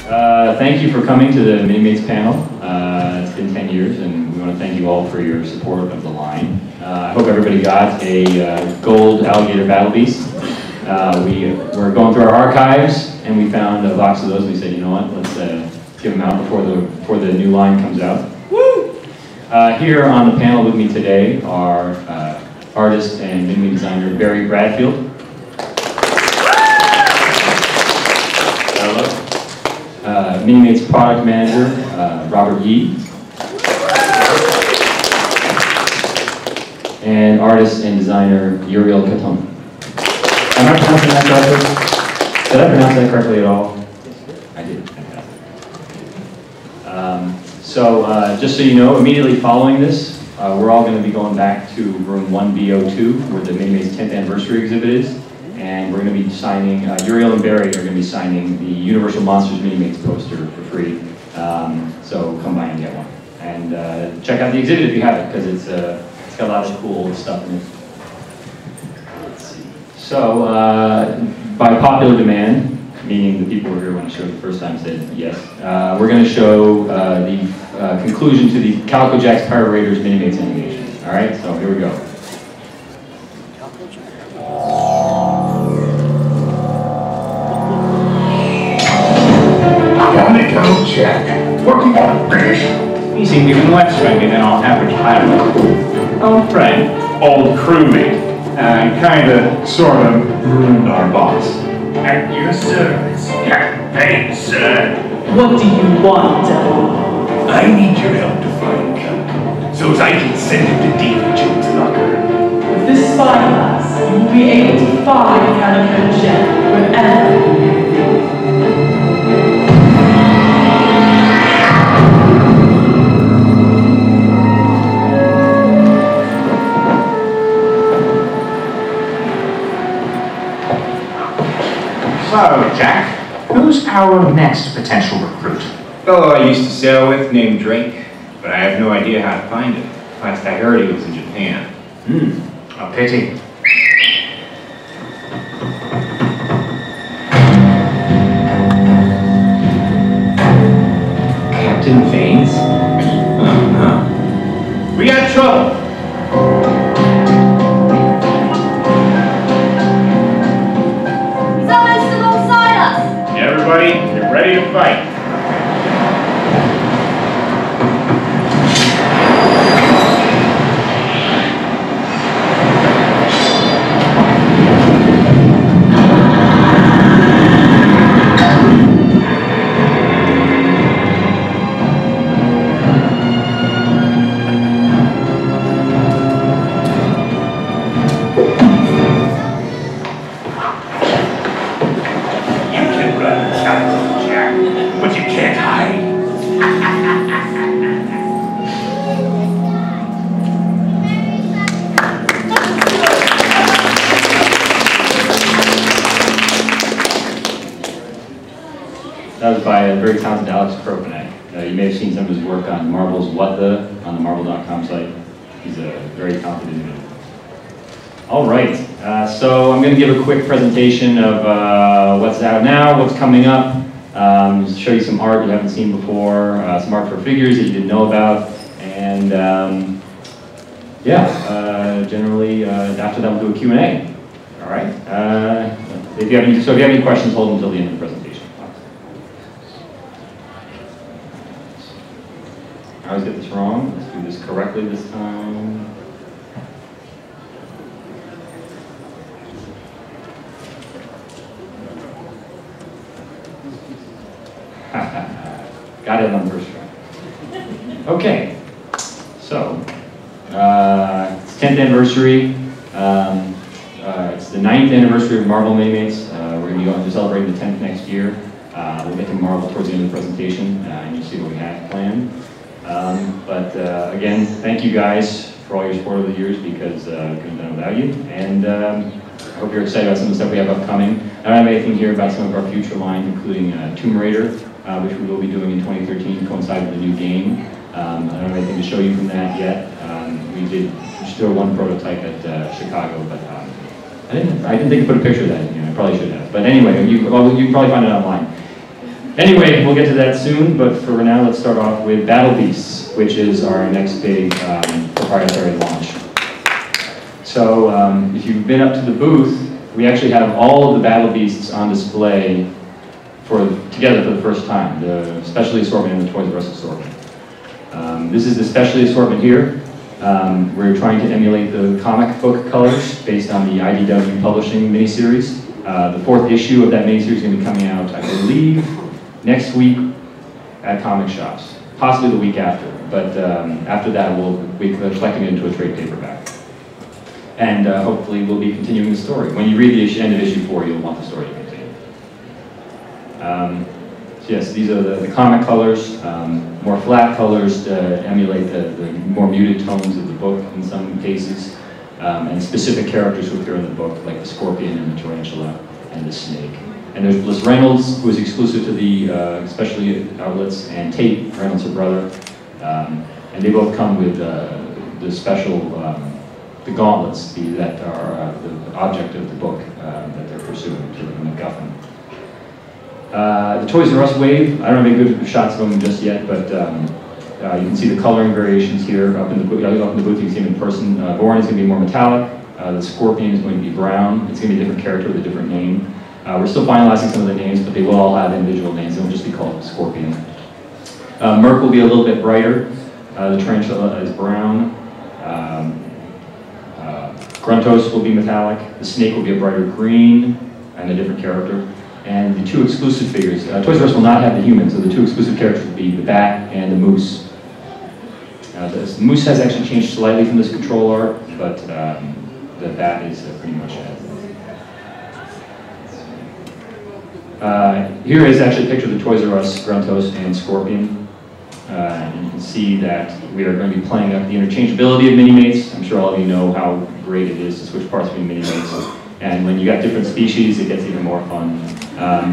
Thank you for coming to the MiniMates panel. It's been 10 years, and we want to thank you all for your support of the line. I hope everybody got a gold alligator battle beast. We were going through our archives, and we found a box of those. We said, you know what, let's give them out before the new line comes out. Woo! Here on the panel with me today are artist and mini designer Barry Bradfield. MiniMates product manager, Robert Yee. And artist and designer, Uriel Katon. Am I pronouncing that correctly? Did I pronounce that correctly at all? I did. Just so you know, immediately following this, we're all going to be going back to room 1B02, where the MiniMates 10th anniversary exhibit is. And we're going to be signing, Uriel and Barry are going to be signing the Universal Monsters MiniMates poster for free. So come by and get one. And check out the exhibit if you have it, because it's got a lot of cool stuff in it. Let's see. So, by popular demand, meaning the people who were here when I showed it the first time said yes, we're going to show the conclusion to the Calico Jack's Pirate Raiders MiniMates animation. All right, so here we go. Calico Jack, working on fish. He seemed even less swanky than our average pirate. Old friend, old crewmate, kinda, sorta, ruined our boss. At your service, Captain, sir. What do you want, devil? I need your help to find Calico, so as I can send him to Davy Jones' locker. With this spyglass, you will be able to find Calico Jack wherever you may be. So, Jack, who's our next potential recruit? Fellow I used to sail with named Drake, but I have no idea how to find him. Last I heard he was in Japan. A pity. Captain Veins? Oh no. We got trouble! Everybody, get ready to fight. That was by a very talented Alex Kropanek. You may have seen some of his work on Marvel's What The on the Marvel.com site. He's a very talented individual. All right, so I'm going to give a quick presentation of what's out now, what's coming up, show you some art you haven't seen before, some art for figures that you didn't know about, and generally after that we'll do a Q&A. All right. If you have any questions, hold them until the end of the presentation. I always get this wrong. Let's do this correctly this time. Got it on the first try. Okay, so it's 10th anniversary. It's the 9th anniversary of Marvel MiniMates. We're going to be going to celebrate the 10th next year. We'll get to Marvel towards the end of the presentation, and you'll see what we have planned. Again, thank you guys for all your support over the years, because we couldn't have done it without you. And I hope you're excited about some of the stuff we have upcoming. I don't have anything here about some of our future lines, including Tomb Raider, which we will be doing in 2013, coincide with the new game. I don't have anything to show you from that yet. We did show one prototype at Chicago, but I didn't think to put a picture of that. I probably should have. But anyway, you can probably find it online. Anyway, we'll get to that soon, but for now, let's start off with Battle Beasts, which is our next big proprietary launch. So if you've been up to the booth, we actually have all of the Battle Beasts on display together for the first time, the specialty assortment and the Toys R Us assortment. This is the specialty assortment here. We're trying to emulate the comic book colors based on the IDW Publishing miniseries. The 4th issue of that miniseries is going to be coming out, I believe, next week at comic shops, possibly the week after. But after that, we'll be collecting it into a trade paperback. And hopefully we'll be continuing the story. When you read the end of issue 4, you'll want the story to continue. So yes, these are the comic colors, more flat colors to emulate the more muted tones of the book in some cases, and specific characters who appear in the book, like the scorpion and the tarantula and the snake. And there's Bliss Reynolds, who is exclusive to the specialty outlets, and Tate Reynolds, her brother. And they both come with the special, the gauntlets that are the object of the book that they're pursuing, to the MacGuffin. The Toys R Us wave, I don't have any good shots of them just yet, but you can see the coloring variations here. Up in the booth, you can see them in person. Bourne is going to be more metallic. The Scorpion is going to be brown. It's going to be a different character with a different name. We're still finalizing some of the names, but they will all have individual names. They'll just be called Scorpion. Merc will be a little bit brighter. The Tarantula is brown. Gruntos will be metallic. The Snake will be a brighter green and a different character. And the 2 exclusive figures, Toys R Us will not have the humans, so the 2 exclusive characters will be the Bat and the Moose. The Moose has actually changed slightly from this control art, but the Bat is pretty much as here is actually a picture of the Toys R Us, Gruntos, and Scorpion. And you can see that we are going to be playing up the interchangeability of MiniMates. I'm sure all of you know how great it is to switch parts between MiniMates. And when you got different species, it gets even more fun.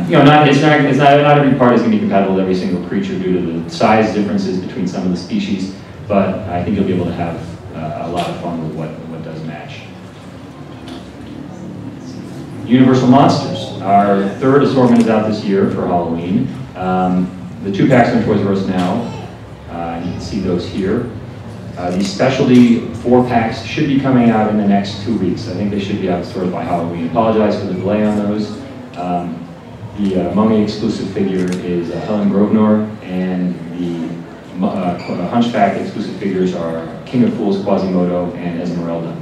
You know, not every part is going to be compatible with every single creature due to the size differences between some of the species, but I think you'll be able to have a lot of fun with what does match. Universal Monsters. Our 3rd assortment is out this year for Halloween. The 2 packs on Toys R Us now. You can see those here. These specialty 4 packs should be coming out in the next 2 weeks. I think they should be out sort of by Halloween. Apologize for the delay on those. The Mummy exclusive figure is Helen Grosvenor, and the Hunchback exclusive figures are King of Fools, Quasimodo, and Esmeralda.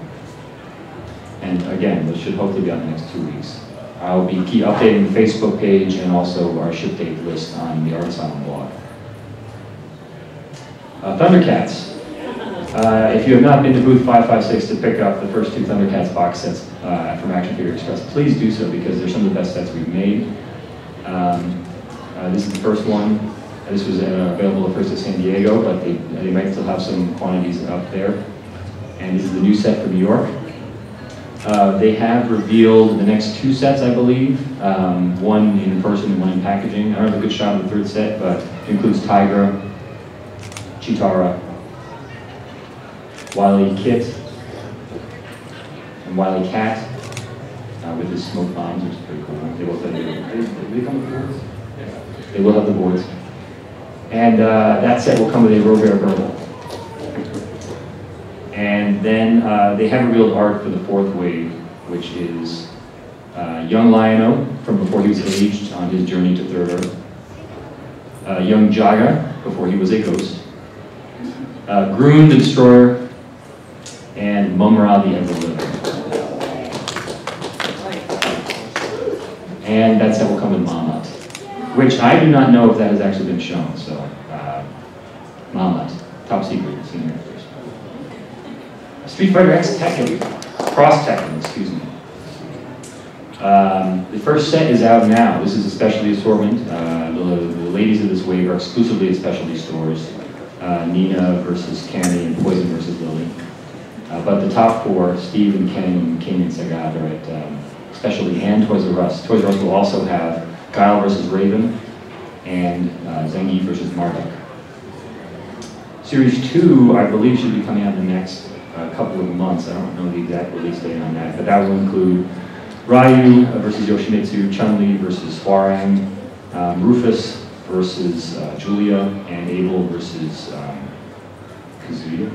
And again, those should hopefully be out in the next 2 weeks. I'll be updating the Facebook page and also our ship date list on the Art Asylum blog. Thundercats. If you have not been to booth 556 to pick up the first 2 Thundercats box sets from Action Figure Express, please do so because they're some of the best sets we've made. This is the first one. This was available at first at San Diego, but they might still have some quantities up there. And this is the new set from New York. They have revealed the next 2 sets, I believe. One in person and one in packaging. I don't have a good shot of the 3rd set, but it includes Tigra, Chitara, Wily Kit, and Wily Cat with his smoke bombs, which is pretty cool. They both have they come with the boards? Yeah. They will have the boards. And that set will come with a Robert Burble. And then they have revealed art for the 4th wave, which is young Lion-O from before he was aged on his journey to Third Earth. Young Jaga before he was a ghost. Groon the Destroyer, and Mumra the Ever-Living. And that set will come with Mamat, which I do not know if that has actually been shown, so Mamat, top secret, seen here first. Street Fighter X Tekken, Cross Tekken, excuse me. The first set is out now. This is a specialty assortment. The ladies of this wave are exclusively at specialty stores. Nina versus Cammy and Poison versus Lily. But the top 4, Steve and Ken and King and Sagat, are at specialty and Toys R Us. Toys R Us will also have Guile versus Raven and Zangief versus Marduk. Series 2, I believe, should be coming out in the next couple of months. I don't know the exact release date on that, but that will include Ryu versus Yoshimitsu, Chun-Li versus Hwoarang, Rufus versus Julia, and Abel versus Kazuya.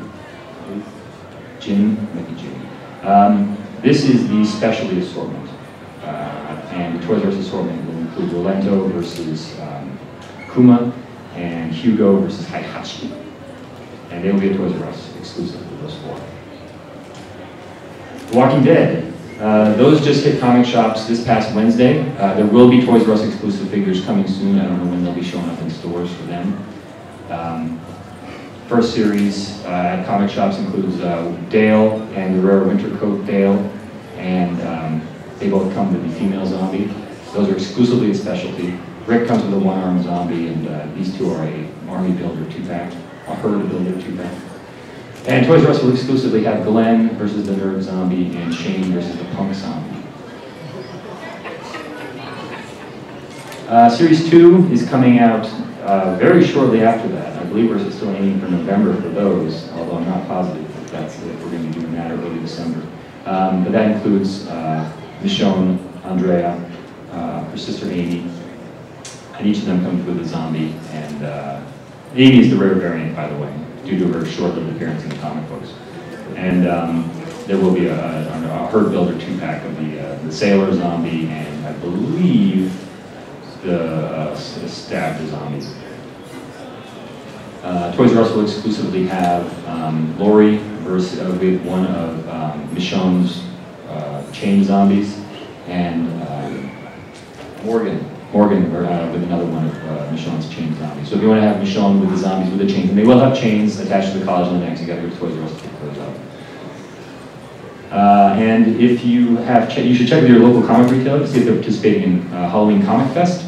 Jin, maybe Jin. This is the specialty assortment, and the Toys R Us assortment will include Rolento versus Kuma, and Hugo versus Heihachi. And they will be at Toys R Us exclusively, those four. The Walking Dead. Those just hit comic shops this past Wednesday. There will be Toys R Us exclusive figures coming soon. I don't know when they'll be showing up in stores for them. First series at comic shops includes Dale and the rare winter coat Dale, and they both come with the female zombie. Those are exclusively a specialty. Rick comes with a one-armed zombie, and these two are a Army Builder 2-pack, a Herd Builder 2-pack. And Toys R Us will exclusively have Glenn versus the Nerd Zombie and Shane versus the Punk Zombie. Series 2 is coming out very shortly after that. I believe we're still aiming for November for those, although I'm not positive if we're going to be doing that or early December. But that includes Michonne, Andrea, her sister Amy, and each of them comes with a zombie. And Amy is the rare variant, by the way, due to her short-lived appearance in the comic books. And there will be a Herd Builder 2-pack of the Sailor Zombie and I believe the Stabbed Zombies. Toys R Us will exclusively have Lori versus, with one of Michonne's chain zombies, and Morgan with another one of Michonne's chain zombies. So if you want to have Michonne with the zombies with the chains, and they will have chains attached to the college on the necks, you got to go to Toys R Us to pick those up. And if you have, you should check with your local comic retailer to see if they're participating in Halloween Comic Fest,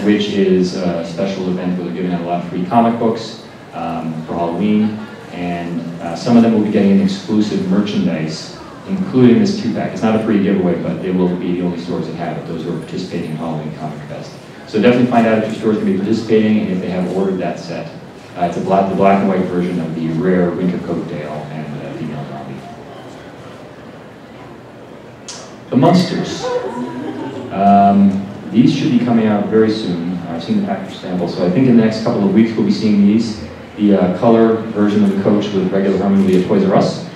which is a special event where they're giving out a lot of free comic books for Halloween, and some of them will be getting an exclusive merchandise, including this 2-pack. It's not a free giveaway, but they will be the only stores that have it, those who are participating in Halloween Comic Fest. So definitely find out if your stores can be participating and if they have ordered that set. It's the black and white version of the rare winter coat Dale and the female zombie. The Munsters. These should be coming out very soon. I've seen the package sample, so I think in the next couple of weeks we'll be seeing these. The color version of the coach with regular Herman will be at Toys R Us,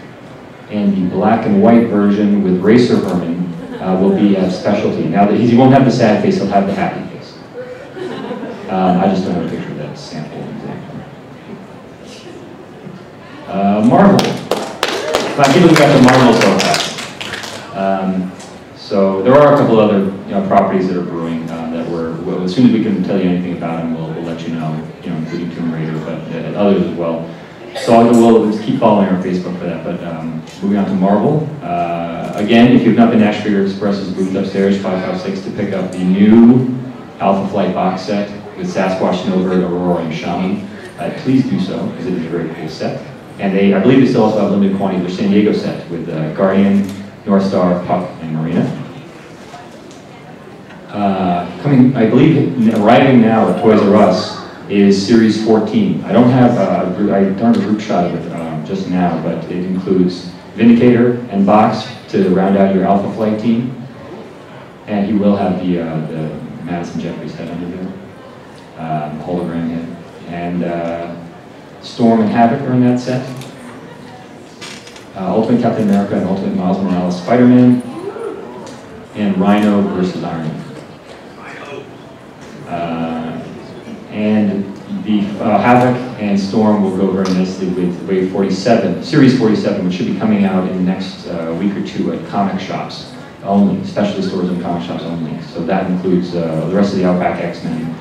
and the black and white version with Racer Herman will be at Specialty. Now that he won't have the sad face, he'll have the happy face. I just don't have a picture of that sample example. Marvel. I can't believe we got the Marvel so fast. So there are a couple other properties that are brewing that well, as soon as we can tell you anything about them, we'll let you know, including Tomb Raider, but others as well. So we'll just keep following our Facebook for that. But moving on to Marvel. Again, if you've not been to Ash Figure Express's booth upstairs, 556, to pick up the new Alpha Flight box set with Sasquatch, Snowbird, Aurora, and Shaman, please do so, because it is a very cool set. And I believe they still also have limited quantity of their San Diego set with Guardian, North Star, Puck, and Marina. I believe, arriving now at Toys R Us is Series 14. I don't have a group shot of it just now, but it includes Vindicator and Box to round out your Alpha Flight team. And he will have the Madison Jeffries head under there, hologram head. And Storm and Havoc are in that set. Ultimate Captain America and Ultimate Miles Morales Spider-Man. And Rhino versus Iron Man. And the Havoc and Storm will go very nicely with Wave 47, Series 47, which should be coming out in the next week or two at comic shops only, specialty stores and comic shops only. So that includes the rest of the Outback X-Men,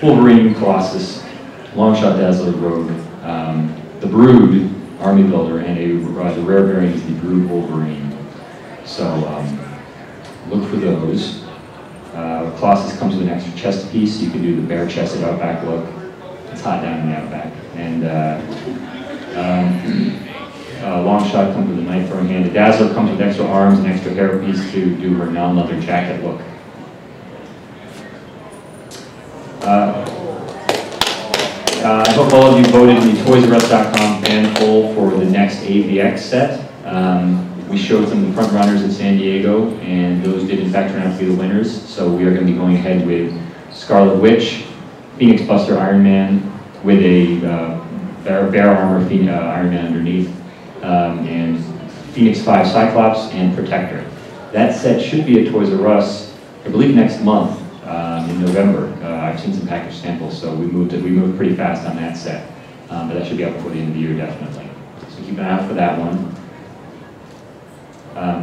Wolverine, Colossus, Longshot Dazzler, Rogue, the Brood, Army Builder, and the rare variant is the Brood Wolverine. So look for those. Colossus comes with an extra chest piece, so you can do the bare-chested Outback look. It's hot down in the Outback. And Longshot comes with a knife-throwing hand. The Dazzler comes with extra arms and extra hairpiece to do her non-leather jacket look. I hope all of you voted in the ToysRUs.com fan poll for the next AVX set. We showed some of the front runners in San Diego, and those did in fact turn out to be the winners. So we are going to be going ahead with Scarlet Witch, Phoenix Buster Iron Man with a bear armor Iron Man underneath, and Phoenix 5 Cyclops and Protector. That set should be at Toys R Us, I believe next month, in November. I've seen some package samples, so we moved pretty fast on that set. But that should be up before the end of the year, definitely. So keep an eye out for that one.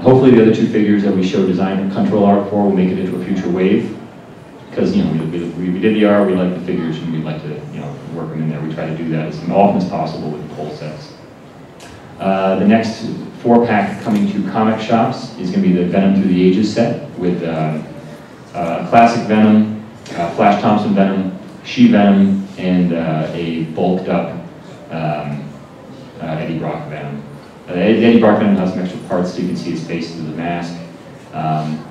Hopefully the other two figures that we showed design and control art for will make it into a future wave. Because, you know, we did the art, we like the figures, and we'd like to, you know, work them in there. We try to do that as often as possible with the whole sets. The next 4-pack coming to comic shops is going to be the Venom Through the Ages set with classic Venom, Flash Thompson Venom, She-Venom, and a bulked up Eddie Brock Venom. Eddie Brock Venom has some extra parts so you can see his face through the mask.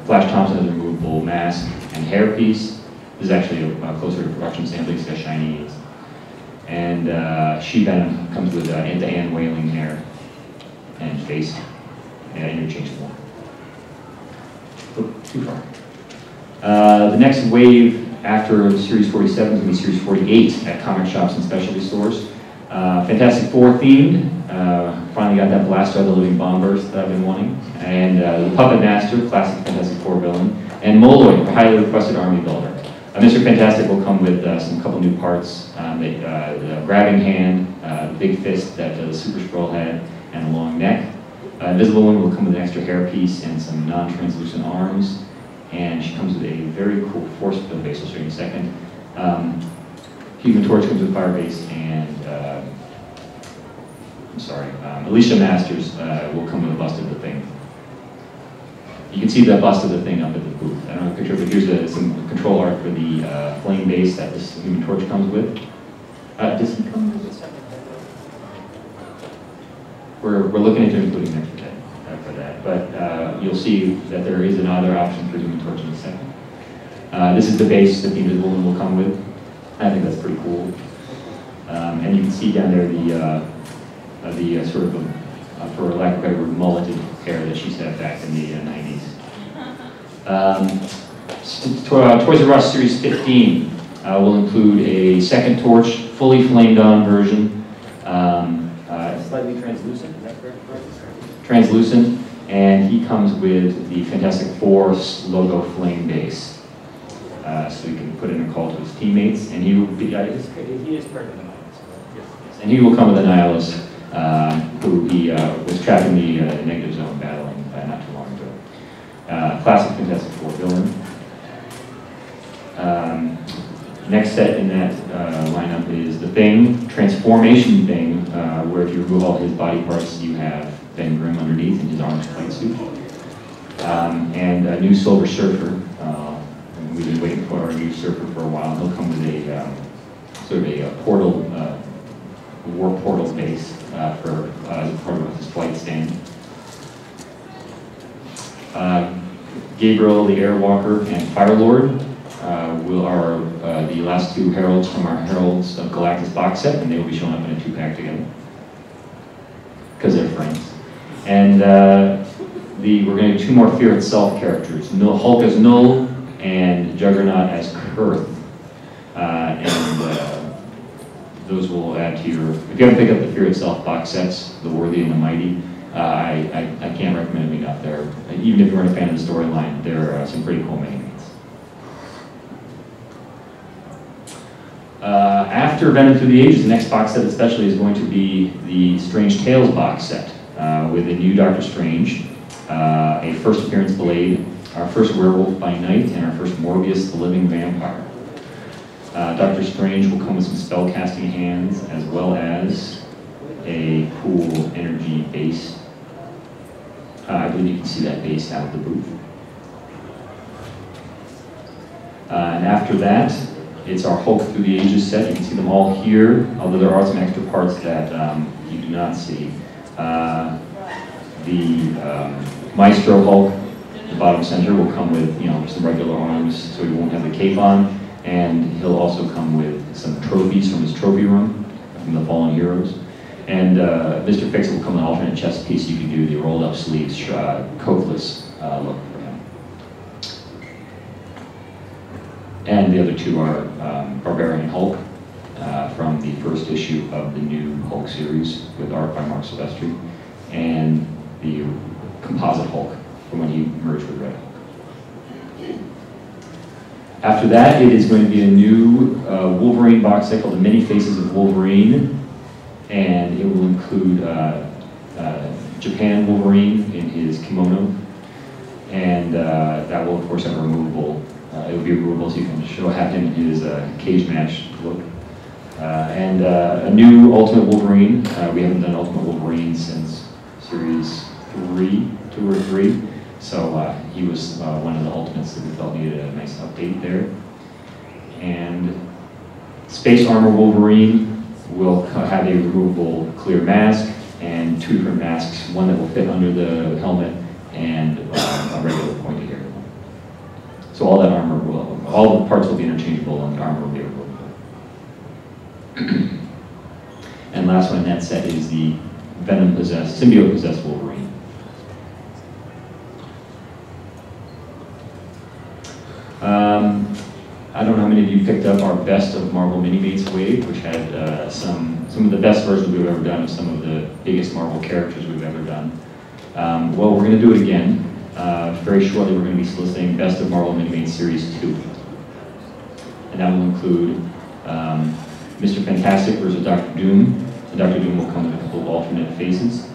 Flash Thompson has a removable mask and hairpiece. This is actually closer to production sampling, it's got shiny ears. And She-Venom comes with end-to-end whaling hair and face, interchangeable. Oh, too far. The next wave after Series 47 is going to be Series 48 at comic shops and specialty stores. Fantastic Four themed. Finally got that Blaster of the Living Bombers that I've been wanting. And the Puppet Master, classic Fantastic Four villain. And Moloid, highly requested army builder. Mr. Fantastic will come with some couple new parts. The grabbing hand, the big fist that the Super Skrull had, and a long neck. Invisible Woman will come with an extra hairpiece and some non-translucent arms. And she comes with a very cool force field base, I'll show you in a second. Human Torch comes with Firebase, and Alicia Masters will come with a bust of the Thing. You can see the bust of the Thing up at the booth. I don't have a picture, but here's some control art for the flame base that this Human Torch comes with. Does he come with this? We're looking into including an extra tag for that, but you'll see that there is another option for Human Torch in a second. This is the base that the Invisible Woman will come with. I think that's pretty cool. And you can see down there the sort of, for lack of a better word, mulleted hair that she had back in the 90s. Toys R Us Series 15 will include a second Torch, fully flamed on version. Slightly translucent, is that correct? Translucent, and he comes with the Fantastic Four logo flame base. So he can put in a call to his teammates, and he will be, he is part of the Nihilus. And he will come with a Nihilus, who he was trapped in the negative zone battling not too long ago. Classic Fantastic Four villain. Next set in that lineup is the Thing, Transformation Thing, where if you remove all his body parts, you have Ben Grimm underneath in his orange plate suit. And a new Silver Surfer. We've been waiting for our new Surfer for a while. He'll come with a sort of a portal, warp portal base for part of his flight stand. Gabriel the Airwalker and Firelord are the last two heralds from our Heralds of Galactus box set, and they will be showing up in a 2-pack together because they're friends. And we're going to do 2 more Fear Itself characters: Hulk as Null and Juggernaut as Kurth. Those will add to your. If you haven't picked up the Fear Itself box sets, the Worthy and the Mighty, I can't recommend them enough. Even if you weren't a fan of the storyline, they're some pretty cool mini-mates. After Venom Through the Ages, the next box set especially is going to be the Strange Tales box set with a new Doctor Strange, a first appearance Blade, our first Werewolf by Night, and our first Morbius the Living Vampire. Doctor Strange will come with some spellcasting hands as well as a cool energy base. I believe you can see that base down at the booth. And after that, it's our Hulk Through the Ages set. You can see them all here, although there are some extra parts that you do not see. The Maestro Hulk, the bottom center, will come with some regular arms, so he won't have the cape on, and he'll also come with some trophies from his trophy room, from the Fallen Heroes. And Mr. Fix will come with an alternate chest piece. You can do the rolled-up sleeves, coatless look for him. And the other two are Barbarian Hulk from the first issue of the new Hulk series with art by Mark Silvestri, and the composite Hulk from when he merged with Red Hulk. After that, it is going to be a new Wolverine box set called The Many Faces of Wolverine, and it will include Japan Wolverine in his kimono, and that will of course have a removable, it will be removable so you can have him in his cage match look. And a new Ultimate Wolverine. We haven't done Ultimate Wolverine since series 2 or 3. So he was one of the Ultimates that we felt needed a nice update there. And Space Armor Wolverine will have a removable clear mask and 2 different masks, one that will fit under the helmet and a regular pointed area. So all that armor will, all the parts will be interchangeable and the armor will be removable. And last one in that set is the Venom-possessed, symbiote-possessed Wolverine. I don't know how many of you picked up our Best of Marvel MiniMates wave, which had some of the best versions we've ever done of some of the biggest Marvel characters we've ever done. Well, we're going to do it again. Very shortly, we're going to be soliciting Best of Marvel MiniMates Series 2. And that will include Mr. Fantastic versus Dr. Doom. And Dr. Doom will come with a couple of alternate faces.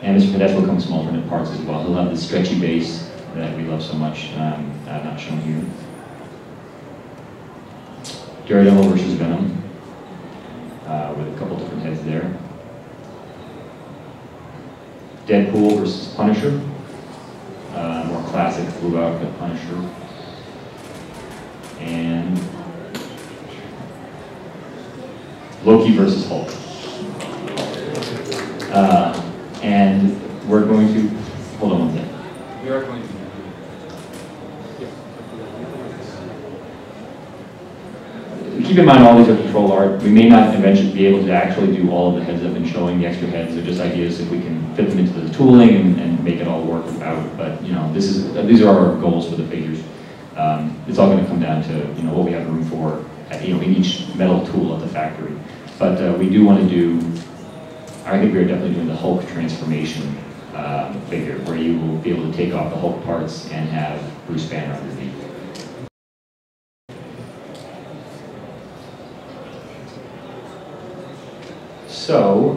And Mr. Fantastic will come with some alternate parts as well. He'll have the stretchy base that we love so much, not shown here. Daredevil versus Venom, with a couple different heads there. Deadpool versus Punisher, more classic blue outfit Punisher. And Loki versus Hulk. And we're going to, hold on one second. We are going to. Keep in mind all these are control art. We may not eventually be able to actually do all of the heads that have been showing. The extra heads are just ideas if we can fit them into the tooling and make it all work out. But you know, these are our goals for the figures. It's all going to come down to what we have room for in each metal tool at the factory. But we do want to do. I think we're definitely doing the Hulk transformation figure, where you will be able to take off the Hulk parts and have Bruce Banner underneath. So,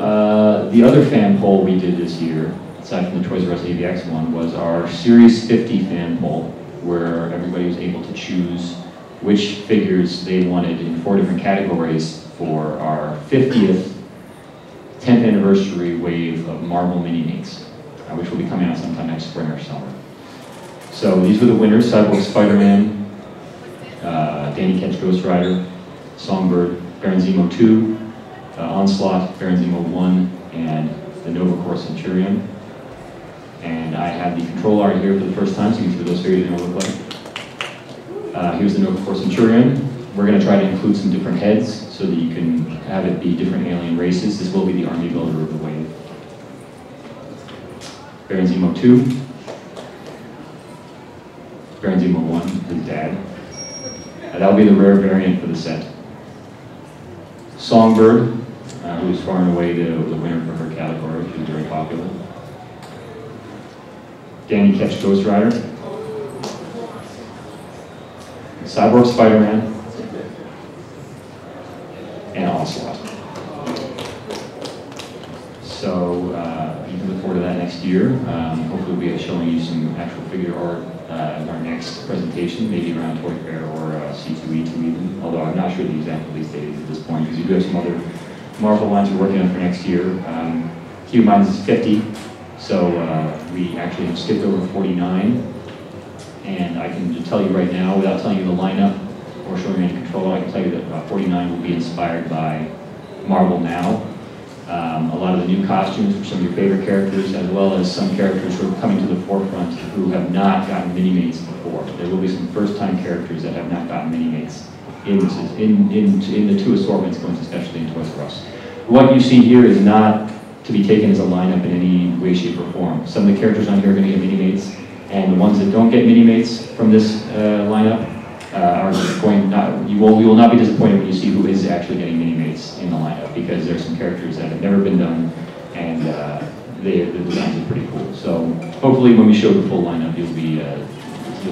the other fan poll we did this year, aside from the Toys R Us AVX one, was our Series 50 fan poll, where everybody was able to choose which figures they wanted in 4 different categories for our 50th 10th anniversary wave of Marvel MiniMates, which will be coming out sometime next spring or summer. So these were the winners: Cyborg Spider-Man, Danny Ketch Ghost Rider, Songbird, Baron Zemo 2, Onslaught, Baron Zemo 1, and the Nova Corps Centurion. And I have the control art here for the first time, so you can see what those figures are going to look like. Here's the Nova Corps Centurion. We're going to try to include some different heads so that you can have it be different alien races. This will be the army builder of the wave. Baron Zemo 2. Baron Zemo 1, his dad. That'll be the rare variant for the set. Songbird, who is far and away the winner for her category. She's very popular. Danny Ketch Ghost Rider. Cyborg Spider-Man. And Onslaught. So you can look forward to that next year. Hopefully we'll be showing you some actual figure art in our next presentation, maybe around Toy Fair or C2E2 even, although I'm not sure the exact release date at this point, because you do have some other Marvel lines we're working on for next year. Keep in mind this is 50, so we actually have skipped over 49, and I can just tell you right now, without telling you the lineup or showing you any control, I can tell you that 49 will be inspired by Marvel Now. A lot of the new costumes for some of your favorite characters, as well as some characters who are coming to the forefront who have not gotten Minimates before. There will be some first-time characters that have not gotten Minimates in the 2 assortments, going especially in Toys R Us. What you see here is not to be taken as a lineup in any way, shape, or form. Some of the characters on here are going to get Minimates, and the ones that don't get Minimates from this lineup, you will not be disappointed when you see who is actually getting MiniMates in the lineup, because there's some characters that have never been done, and the designs are pretty cool. So hopefully when we show the full lineup, you'll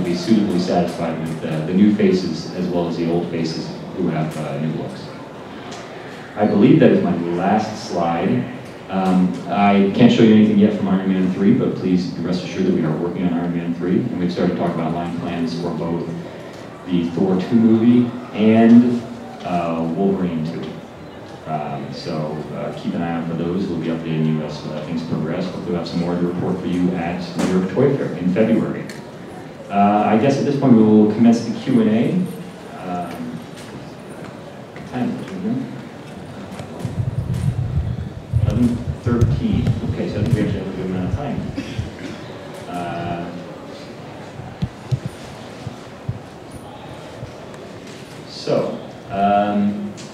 be suitably satisfied with the new faces as well as the old faces who have new looks. I believe that is my last slide. I can't show you anything yet from Iron Man 3, but please rest assured that we are working on Iron Man 3, and we've started talking about line plans for both the Thor 2 movie and Wolverine 2. So keep an eye out for those. We'll be updating you as things progress. Hopefully we'll have some more to report for you at New York Toy Fair in February. I guess at this point we will commence the Q&A. Time, 11:13. Okay, so I think we actually have a good amount of time.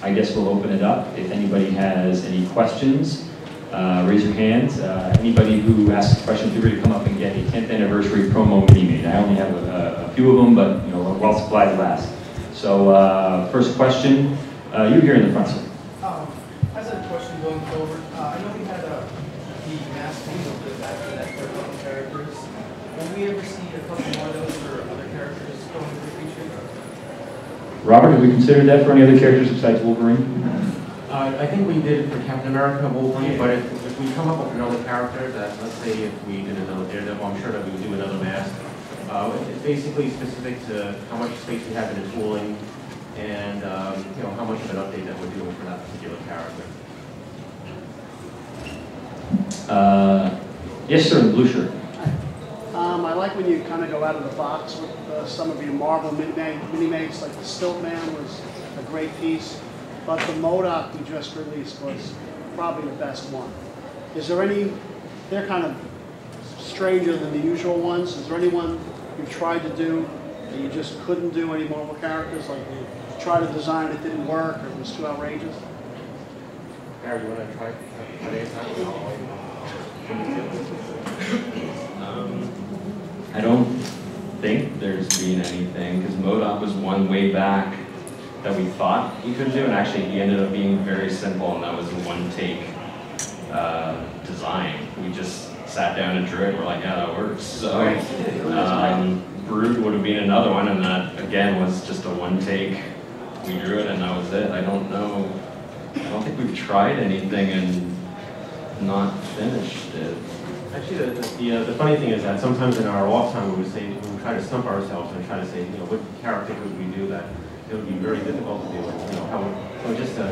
I guess we'll open it up. If anybody has any questions, raise your hands. Anybody who asks a question, feel free to come up and get a 10th anniversary promo mini-made. I only have a few of them, but while supplies last. So first question, you here in the front, sir. I just had a question going forward. I know we had the masking of the back for that for a couple characters. Will we ever see a couple more of those for other characters going into the future? Robert, have we considered that for any other characters besides Wolverine? I think we did it for Captain America, Wolverine, but if we come up with another character, that let's say if we did another Daredevil, I'm sure that we would do another mask. It's basically specific to how much space we have in the tooling, and how much of an update that we're doing for that particular character. Yes, sir, in the blue shirt. I like when you kind of go out of the box with some of your Marvel mini-mates, like the Stiltman was a great piece, but the MODOK we just released was probably the best one. Is there any, they're kind of stranger than the usual ones, is there anyone you tried to do that you just couldn't do any Marvel characters, like you tried to design it didn't work or it was too outrageous? Harry, you want to try I don't think there's been anything, because MODOK was one way back that we thought he could do, and actually he ended up being very simple, and that was a one-take design. We just sat down and drew it, we're like, yeah, that works. So Brood would have been another one, and that, again, was just a one-take. We drew it, and that was it. I don't think we've tried anything and not finished it. Actually, the funny thing is that sometimes in our off time we would try to stump ourselves and try to say, what character could we do that it would be very difficult to do, just to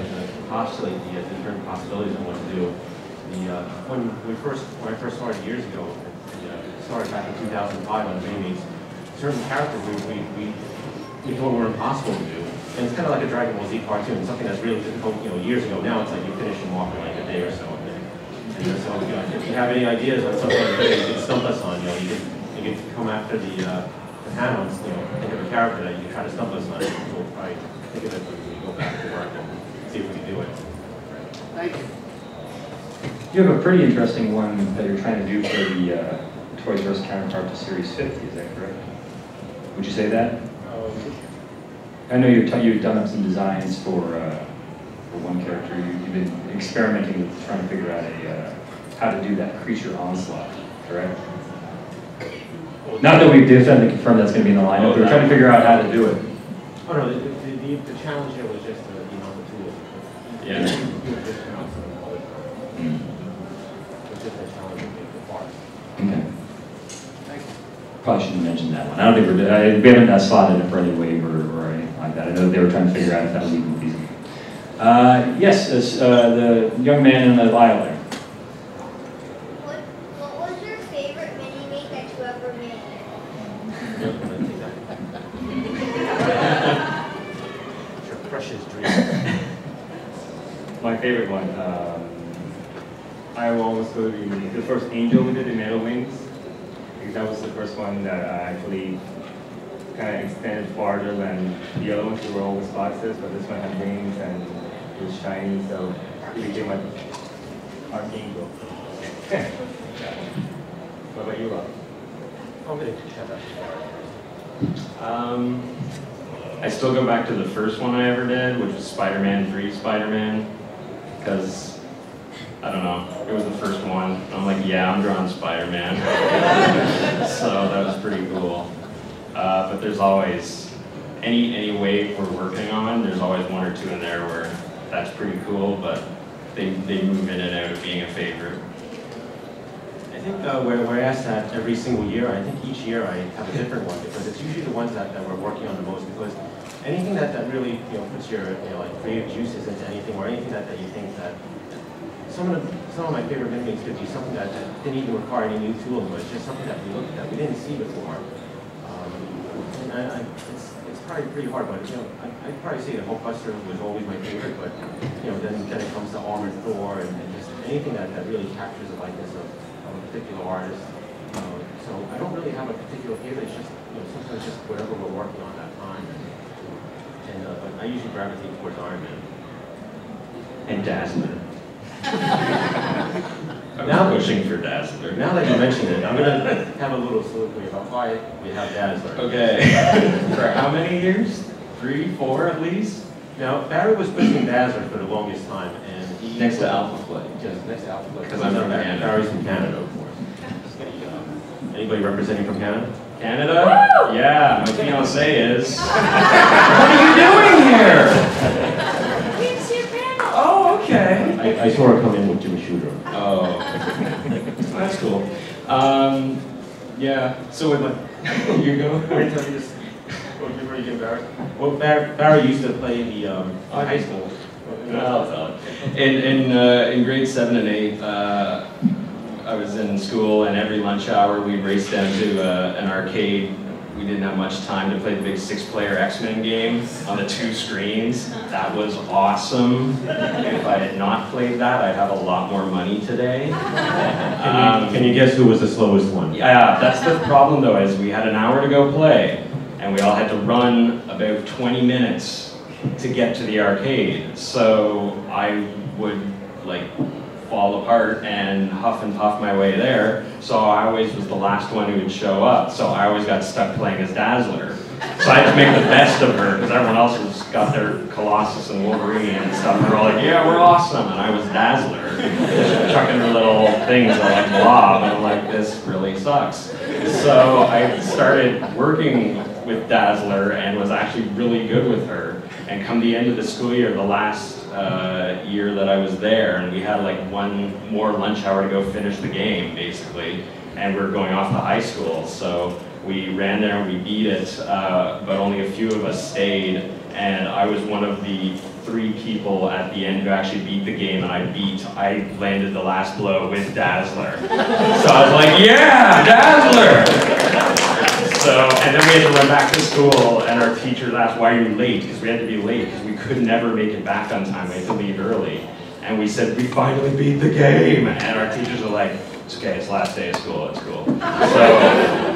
postulate the different possibilities of what to do. When I first started years ago, started back in 2005 on MiniMates, certain characters we thought were impossible to do. And it's kind of like a Dragon Ball Z cartoon, something that's really difficult, years ago. Now it's like you finish them off in like a day or so. And so, if you have any ideas on something that you can stump us on, you can come after the panels, think of a character that you can try to stump us on. We'll probably think of it when we go back to work and see if we can do it. Thank you. You have a pretty interesting one that you're trying to do for the Toys R Us counterpart to Series 50, is that correct? Would you say that? I know you've done up some designs for one character. You've been experimenting with trying to figure out how to do that creature onslaught, correct? Not that we've definitely confirmed that's going to be in the lineup, but we're trying to figure out how to do it. Oh no, the challenge here was just the tool. Yeah. Okay. Probably shouldn't mention that one. I don't think we haven't slotted it for any waiver or anything like that. I know they were trying to figure out if that was even feasible. Yes, the young man in the aisle there. What was your favorite mini-mate that you ever made? Your precious dream. My favorite one, I will almost go to the first Angel we did, the Metal Wings, because that was the first one that I actually kind of extended farther than the other ones. They were always boxes, but this one had wings and it was shiny, so it became like Archangel. What about you, Rob? I'm going to check that. I still go back to the first one I ever did, which was Spider-Man 3 Spider-Man, because, I don't know, it was the first one. And I'm like, yeah, I'm drawing Spider-Man. So that was pretty cool. But there's always, any wave we're working on, there's always one or two in there where that's pretty cool, but they move in and out of being a favorite. I think we're asked that every single year. I think each year I have a different one because it's usually the ones that we're working on the most, because anything that really puts your like creative juices into anything, or anything that you think that some of my favorite MiniMates could be something that didn't even require any new tools, but it's just something that we looked at that we didn't see before. And it's probably pretty hard, but I'd probably say the Hulkbuster was always my favorite, but then it comes to Armored Thor and just anything that really captures the likeness of a particular artist. So I don't really have a particular favorite. It's just sometimes just whatever we're working on that time. But I usually gravitate towards Iron Man And Dazzler. I Now was pushing for Dazzler. Now that you mention it, I'm going to have a little soliloquy about why we have Dazzler. Okay. For how many years? 3, 4 at least? Now, Barry was pushing Dazzler for the longest time, and he... Next to Alpha Flight. Yes, next to Alpha Flight. Because I'm from Canada. Barry's from Canada, of course. Anybody representing from Canada? Canada? Woo! Yeah, my fiance is. What are you doing here? Oh, okay. I saw her come in with Jimmy Shooter. Oh, that's cool. Yeah, so with you go. Wait till you just before you get Barry. Well, Barry used to play the high school. I'll tell it. In grade 7 and 8, I was in school, and every lunch hour we'd race down to an arcade. We didn't have much time to play the big 6-player X-Men game on the 2 screens. That was awesome. If I had not played that, I'd have a lot more money today. Can you guess who was the slowest one? Yeah, that's the problem though, is we had an hour to go play, and we all had to run about 20 minutes to get to the arcade. So I would fall apart and huff and puff my way there. So I always was the last one who would show up. So I always got stuck playing as Dazzler. So I had to make the best of her, because everyone else was got their Colossus and Wolverine and stuff. And they're all like, yeah, we're awesome. And I was Dazzler, just chucking her little things like blob. And I'm like, this really sucks. So I started working with Dazzler and was actually really good with her. And come the end of the school year, the last year that I was there, and we had one more lunch hour to go finish the game, basically, and we were going off to high school. So we ran there and we beat it, but only a few of us stayed, and I was one of the 3 people at the end who actually beat the game, and I landed the last blow with Dazzler. So I was like, yeah, Dazzler! So, and then we had to run back to school, and our teachers asked, why are you late? Because we had to be late, because we could never make it back on time. We had to leave early. And we said, we finally beat the game. And our teachers were like, it's okay, it's last day of school, it's cool. So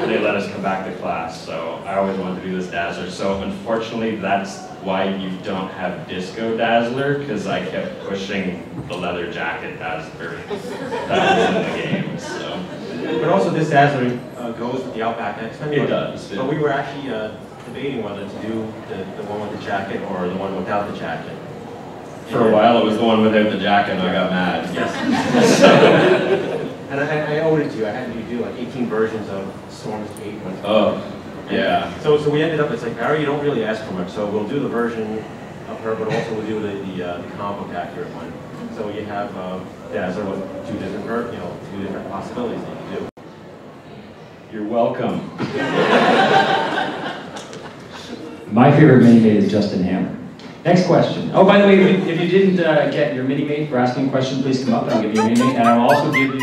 they let us come back to class. So I always wanted to do this Dazzler. So unfortunately, that's why you don't have Disco Dazzler, because I kept pushing the leather jacket Dazzler that was in the game. So. But also this Dazzler goes with the Outback X-Men. It does. But we were actually debating whether to do the one with the jacket or the one without the jacket. For a while, it was the one without the jacket, and I got mad. Yes. And I owed it to you. I had you do 18 versions of Storm's Cape. Oh, yeah. So we ended up, it's like, Barry, you don't really ask for much, so we'll do the version of her, but also we'll do the comic book accurate one. So you have Dazzler with 2 different possibilities that you do. You're welcome. My favorite MiniMate is Justin Hammer. Next question. Oh, by the way, if you didn't get your MiniMate for asking a question, please come up and I'll give you a MiniMate, and I'll also give you...